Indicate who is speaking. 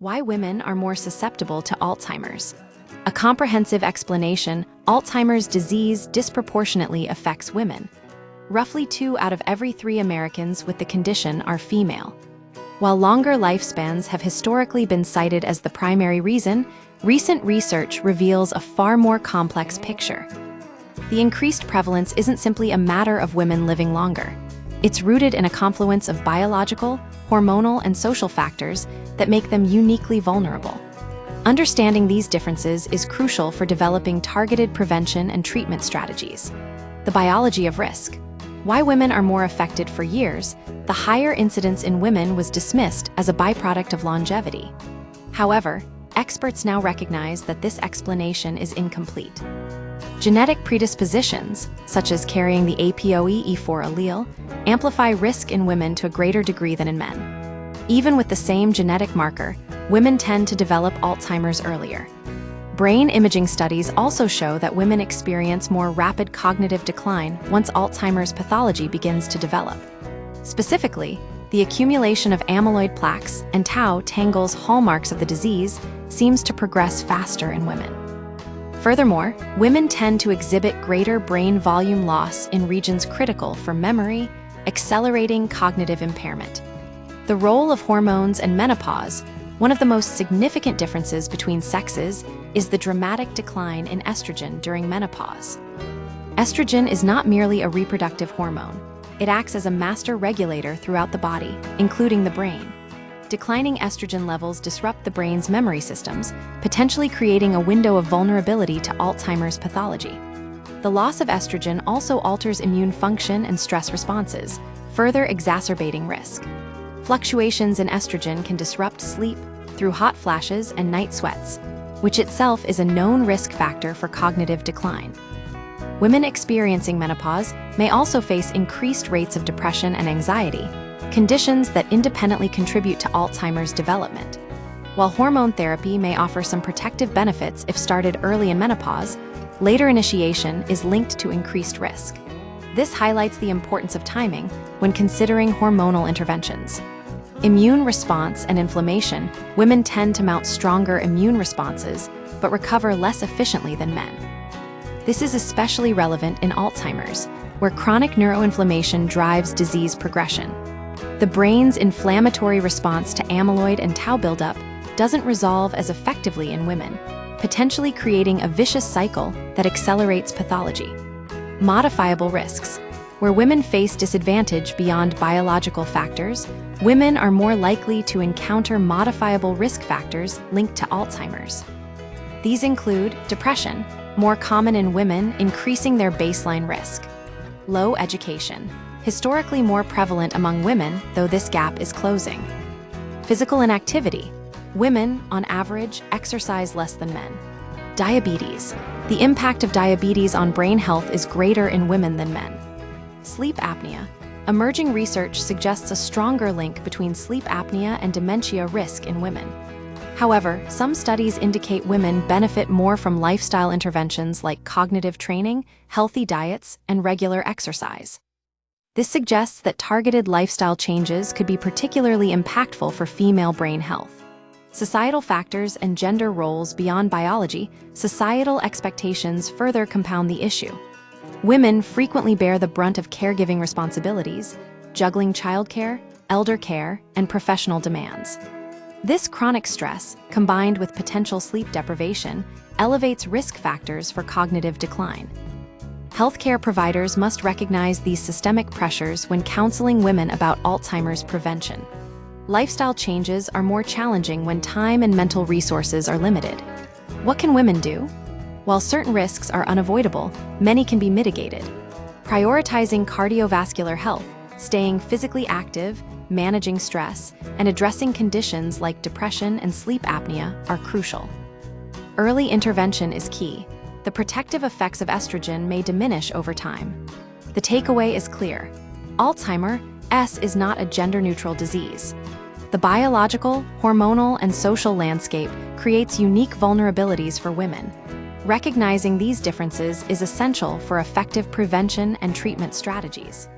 Speaker 1: Why women are more susceptible to Alzheimer's. A comprehensive explanation: Alzheimer's disease disproportionately affects women. Roughly 2 out of every 3 Americans with the condition are female. While longer lifespans have historically been cited as the primary reason, recent research reveals a far more complex picture. The increased prevalence isn't simply a matter of women living longer. It's rooted in a confluence of biological, hormonal, and social factors that make them uniquely vulnerable. Understanding these differences is crucial for developing targeted prevention and treatment strategies. The biology of risk. Why women are more affected. For years, the higher incidence in women was dismissed as a byproduct of longevity. However, experts now recognize that this explanation is incomplete. Genetic predispositions, such as carrying the APOE4 allele, amplify risk in women to a greater degree than in men. Even with the same genetic marker, women tend to develop Alzheimer's earlier. Brain imaging studies also show that women experience more rapid cognitive decline once Alzheimer's pathology begins to develop. Specifically, the accumulation of amyloid plaques and tau tangles, hallmarks of the disease, seems to progress faster in women. Furthermore, women tend to exhibit greater brain volume loss in regions critical for memory, accelerating cognitive impairment. The role of hormones and menopause. One of the most significant differences between sexes is the dramatic decline in estrogen during menopause. Estrogen is not merely a reproductive hormone. It acts as a master regulator throughout the body, including the brain. Declining estrogen levels disrupt the brain's memory systems, potentially creating a window of vulnerability to Alzheimer's pathology. The loss of estrogen also alters immune function and stress responses, further exacerbating risk. Fluctuations in estrogen can disrupt sleep through hot flashes and night sweats, which itself is a known risk factor for cognitive decline. Women experiencing menopause may also face increased rates of depression and anxiety, conditions that independently contribute to Alzheimer's development. While hormone therapy may offer some protective benefits if started early in menopause, later initiation is linked to increased risk. This highlights the importance of timing when considering hormonal interventions. Immune response and inflammation. Women tend to mount stronger immune responses, but recover less efficiently than men. This is especially relevant in Alzheimer's, where chronic neuroinflammation drives disease progression. The brain's inflammatory response to amyloid and tau buildup doesn't resolve as effectively in women, potentially creating a vicious cycle that accelerates pathology. Modifiable risks. Where women face disadvantage beyond biological factors, women are more likely to encounter modifiable risk factors linked to Alzheimer's. These include depression, more common in women, increasing their baseline risk. Low education, historically more prevalent among women, though this gap is closing. Physical inactivity, women, on average, exercise less than men. Diabetes, the impact of diabetes on brain health is greater in women than men. Sleep apnea, emerging research suggests a stronger link between sleep apnea and dementia risk in women. However, some studies indicate women benefit more from lifestyle interventions like cognitive training, healthy diets, and regular exercise. This suggests that targeted lifestyle changes could be particularly impactful for female brain health. Societal factors and gender roles beyond biology. Societal expectations further compound the issue. Women frequently bear the brunt of caregiving responsibilities, juggling childcare, elder care, and professional demands. This chronic stress, combined with potential sleep deprivation, elevates risk factors for cognitive decline. Healthcare providers must recognize these systemic pressures when counseling women about Alzheimer's prevention. Lifestyle changes are more challenging when time and mental resources are limited. What can women do? While certain risks are unavoidable, many can be mitigated. Prioritizing cardiovascular health, staying physically active, managing stress, and addressing conditions like depression and sleep apnea are crucial. Early intervention is key. The protective effects of estrogen may diminish over time. The takeaway is clear. Alzheimer's is not a gender-neutral disease. The biological, hormonal, and social landscape creates unique vulnerabilities for women. Recognizing these differences is essential for effective prevention and treatment strategies.